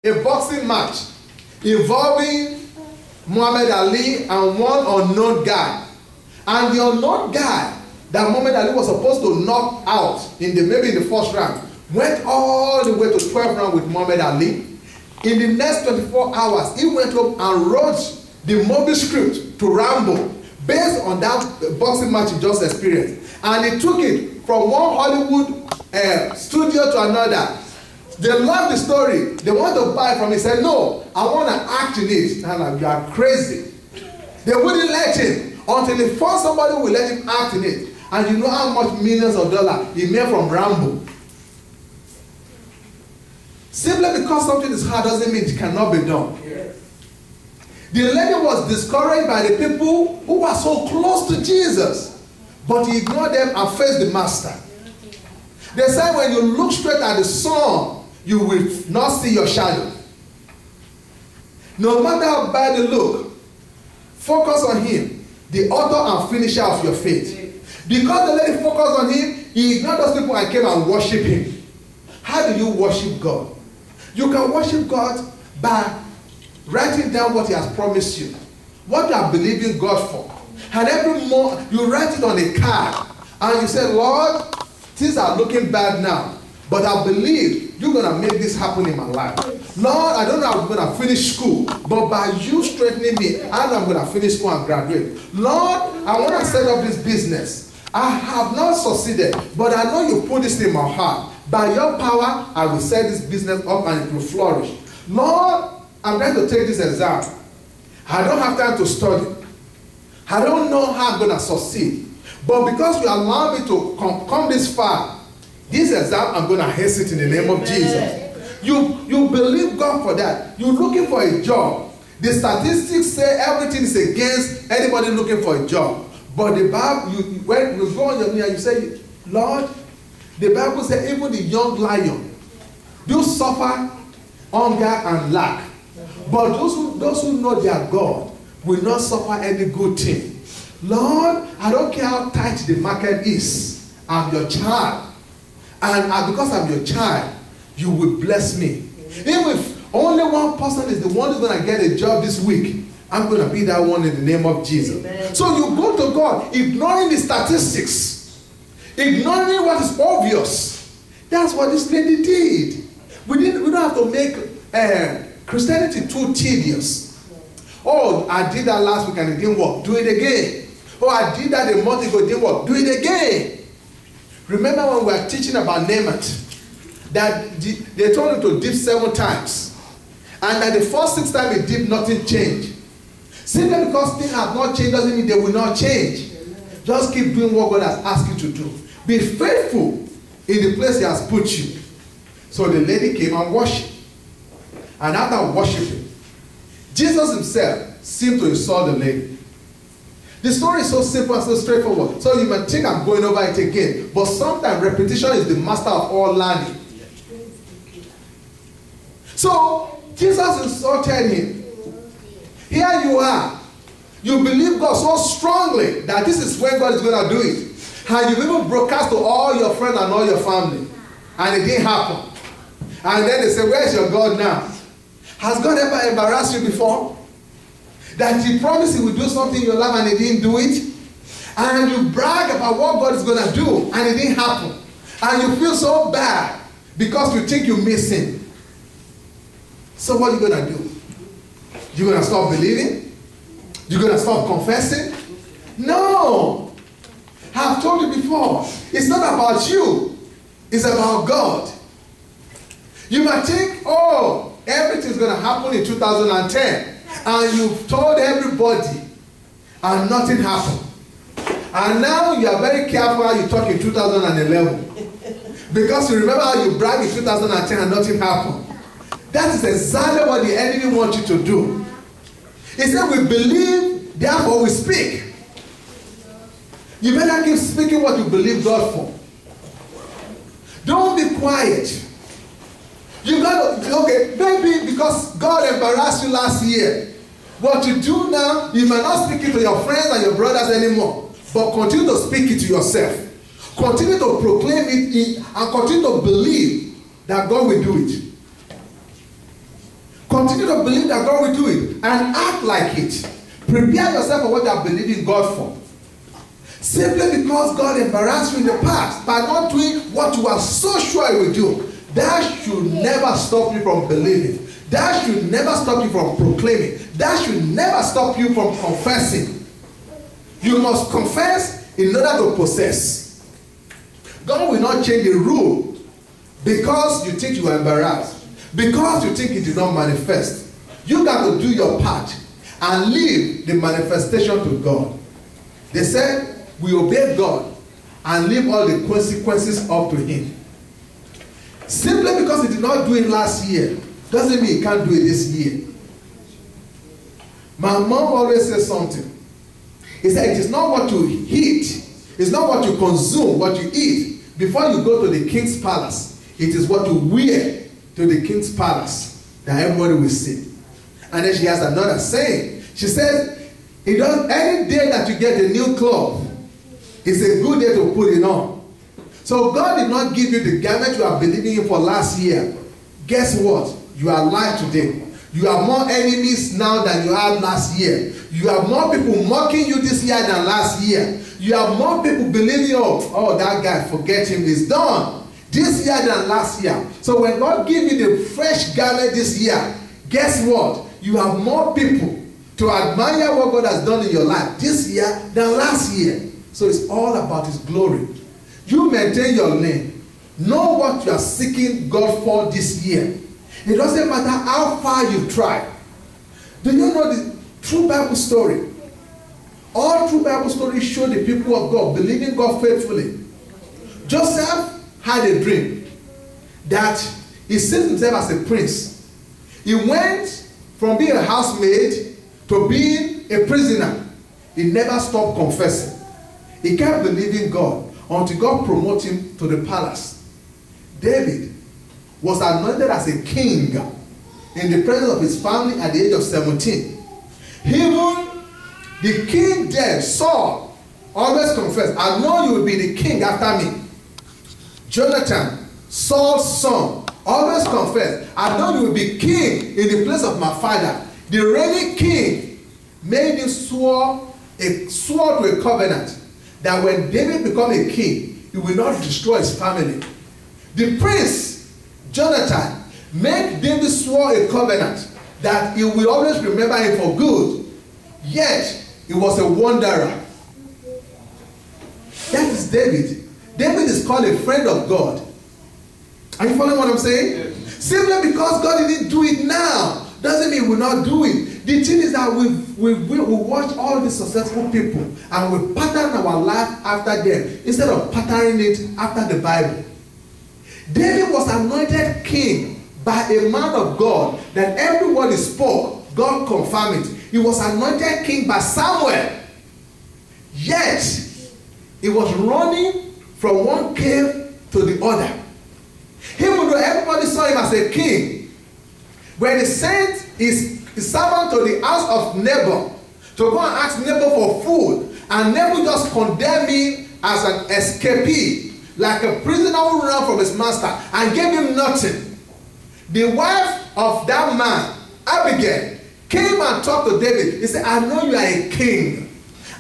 a boxing match involving Muhammad Ali and one unknown guy. And the unknown guy that Muhammad Ali was supposed to knock out maybe in the first round went all the way to 12th round with Muhammad Ali. In the next 24 hours, he went up and wrote the movie script to Rambo based on that boxing match he just experienced. And he took it from one Hollywood studio to another. They loved the story. They want to buy it from him. He said, no, I want to act in it. And I'm like, you are crazy. They wouldn't let him until they found somebody who will let him act in it. And you know how much millions of dollars he made from Rambo. Simply because something is hard doesn't mean it cannot be done. Yes. The lady was discouraged by the people who were so close to Jesus, but he ignored them and faced the master. They said when you look straight at the sun, you will not see your shadow. No matter how bad you look, focus on him, the author and finisher of your faith. Because the lady focused on him, he ignored those people and came and worshiped him. How do you worship God? You can worship God by writing down what he has promised you, what you are believing God for. And every month, you write it on a card, and you say, Lord, things are looking bad now, but I believe you're going to make this happen in my life. Lord, I don't know how I'm going to finish school, but by you strengthening me, I know I'm going to finish school and graduate. Lord, I want to set up this business. I have not succeeded, but I know you put this in my heart. By your power, I will set this business up and it will flourish. Lord, I'm going to take this exam. I don't have time to study. I don't know how I'm going to succeed. But because you allow me to come this far, this exam, I'm going to ace it in the name of Jesus. You believe God for that. You're looking for a job. The statistics say everything is against anybody looking for a job. But the Bible, when you go on your knee and you say, Lord, the Bible says even the young lion do suffer hunger and lack. But those who know their God will not suffer any good thing. Lord, I don't care how tight the market is. I'm your child. And because I'm your child, you will bless me. Even if only one person is the one who's going to get a job this week, I'm going to be that one in the name of Jesus. Amen. So you go to God, ignoring the statistics. Ignoring what is obvious. That's what this lady did. We don't have to make Christianity too tedious. Oh, I did that last week and it didn't work. Do it again. Oh, I did that a month ago, it didn't work. Do it again. Remember when we were teaching about Naaman, that they told him to dip 7 times. And that the first 6 times he dipped, nothing changed. Simply because things have not changed doesn't mean they will not change. Just keep doing what God has asked you to do. Be faithful in the place he has put you. So the lady came and worshipped. And after worshiping, Jesus himself seemed to insult the lady. The story is so simple and so straightforward. So you might think I'm going over it again. But sometimes repetition is the master of all learning. So Jesus insulted him. Here you are. You believe God so strongly that this is when God is going to do it. And you even broadcast to all your friends and all your family. And it didn't happen. And then they say, where's your God now? Has God ever embarrassed you before? That he promised he would do something in your life and he didn't do it? And you brag about what God is going to do and it didn't happen. And you feel so bad because you think you miss him. So what are you going to do? You're going to stop believing? You're going to stop confessing? No! I've told you before, it's not about you. It's about God. You might think, oh, everything's going to happen in 2010. And you've told everybody and nothing happened. And now you are very careful how you talk in 2011. Because you remember how you bragged in 2010 and nothing happened. That is exactly what the enemy wants you to do. He said we believe, therefore we speak. You better keep speaking what you believe God for. Don't be quiet. You got to, okay, maybe because God embarrassed you last year. What you do now, you might not speak it to your friends and your brothers anymore. But continue to speak it to yourself. Continue to proclaim it and continue to believe that God will do it. Continue to believe that God will do it and act like it. Prepare yourself for what you are believing God for. Simply because God embarrassed you in the past by not doing what you are so sure He will do, that should never stop you from believing. That should never stop you from proclaiming. That should never stop you from confessing. You must confess in order to possess. God will not change the rule because you think you are embarrassed, because you think it did not manifest. You got to do your part and leave the manifestation to God. They said, we obey God and leave all the consequences up to Him. Simply because He did not do it last year doesn't mean He can't do it this year. My mom always says something. He said, it is not what you eat, it's not what you consume, what you eat before you go to the king's palace. It is what you wear to the king's palace that everybody will see. And then she has another saying. She said, any day that you get a new cloth, it's a good day to put it on. So God did not give you the garment you are believing in for last year. Guess what? You are alive today. You have more enemies now than you had last year. You have more people mocking you this year than last year. You have more people believing, oh, that guy, forget him, he's done. This year than last year. So when God gives you the fresh garment this year, guess what? You have more people to admire what God has done in your life this year than last year. So it's all about His glory. You maintain your lane. Know what you are seeking God for this year. It doesn't matter how far you try. Do you know the true Bible story? All true Bible stories show the people of God believing God faithfully. Joseph had a dream that he sees himself as a prince. He went from being a housemaid to being a prisoner. He never stopped confessing. He kept believing God until God promoted him to the palace. David was anointed as a king in the presence of his family at the age of 17. Even the king there, Saul, always confessed, I know you will be the king after me. Jonathan, Saul's son, always confessed, I know you will be king in the place of my father. The reigning king made him swore to a covenant that when David become a king, he will not destroy his family. The prince, Jonathan, made David swore a covenant that he will always remember him for good. Yet, he was a wanderer. That is David. David is called a friend of God. Are you following what I'm saying? Yes. Simply because God didn't do it now doesn't mean we will not do it. The thing is that we watch all these successful people and we pattern our life after them instead of patterning it after the Bible. David was anointed king by a man of God that every word he spoke, God confirmed it. He was anointed king by Samuel. Yet, he was running from one cave to the other. Even though everybody saw him as a king, when he sent his servant to the house of neighbor to go and ask neighbor for food, and neighbor just condemned him as an escapee, like a prisoner who ran from his master, and gave him nothing. The wife of that man, Abigail, came and talked to David. He said, I know you are a king,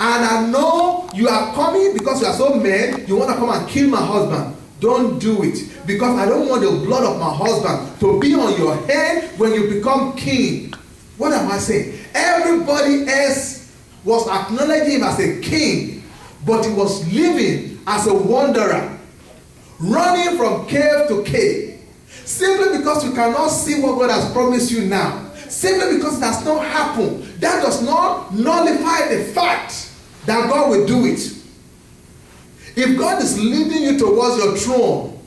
and I know you are coming because you are so mad, you want to come and kill my husband. Don't do it, because I don't want the blood of my husband to be on your head when you become king. What am I saying? Everybody else was acknowledging him as a king, but he was living as a wanderer, running from cave to cave, simply because you cannot see what God has promised you now. Simply because it has not happened, that does not nullify the fact that God will do it. If God is leading you towards your throne,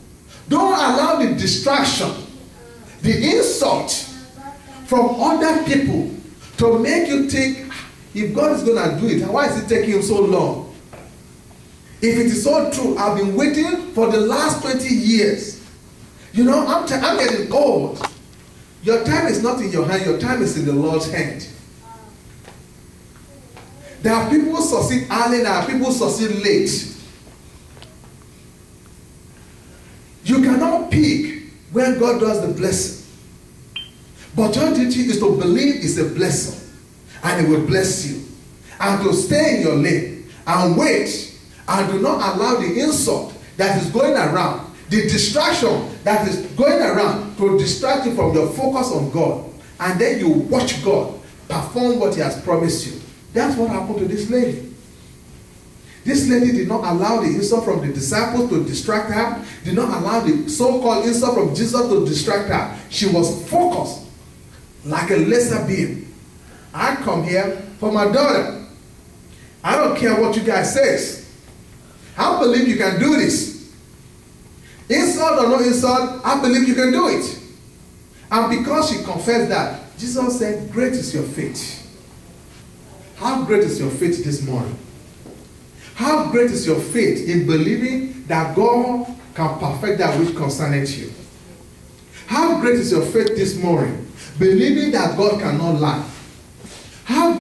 don't allow the distraction, the insult from other people to make you think, if God is going to do it, why is it taking him so long? If it is so true, I've been waiting for the last 20 years. You know, I'm getting old. Your time is not in your hand, your time is in the Lord's hand. There are people who succeed early, there are people who succeed late. You cannot pick when God does the blessing. But your duty is to believe it's a blessing, and it will bless you. And to stay in your lane and wait, and do not allow the insult that is going around, the distraction that is going around, to distract you from your focus on God. And then you watch God perform what he has promised you. That's what happened to this lady. This lady did not allow the insult from the disciples to distract her, did not allow the so-called insult from Jesus to distract her. She was focused like a laser beam. I come here for my daughter. I don't care what you guys say. I believe you can do this. Insult or no insult, I believe you can do it. And because she confessed that, Jesus said, great is your faith. How great is your faith this morning? How great is your faith in believing that God can perfect that which concerneth you? How great is your faith this morning, believing that God cannot lie? How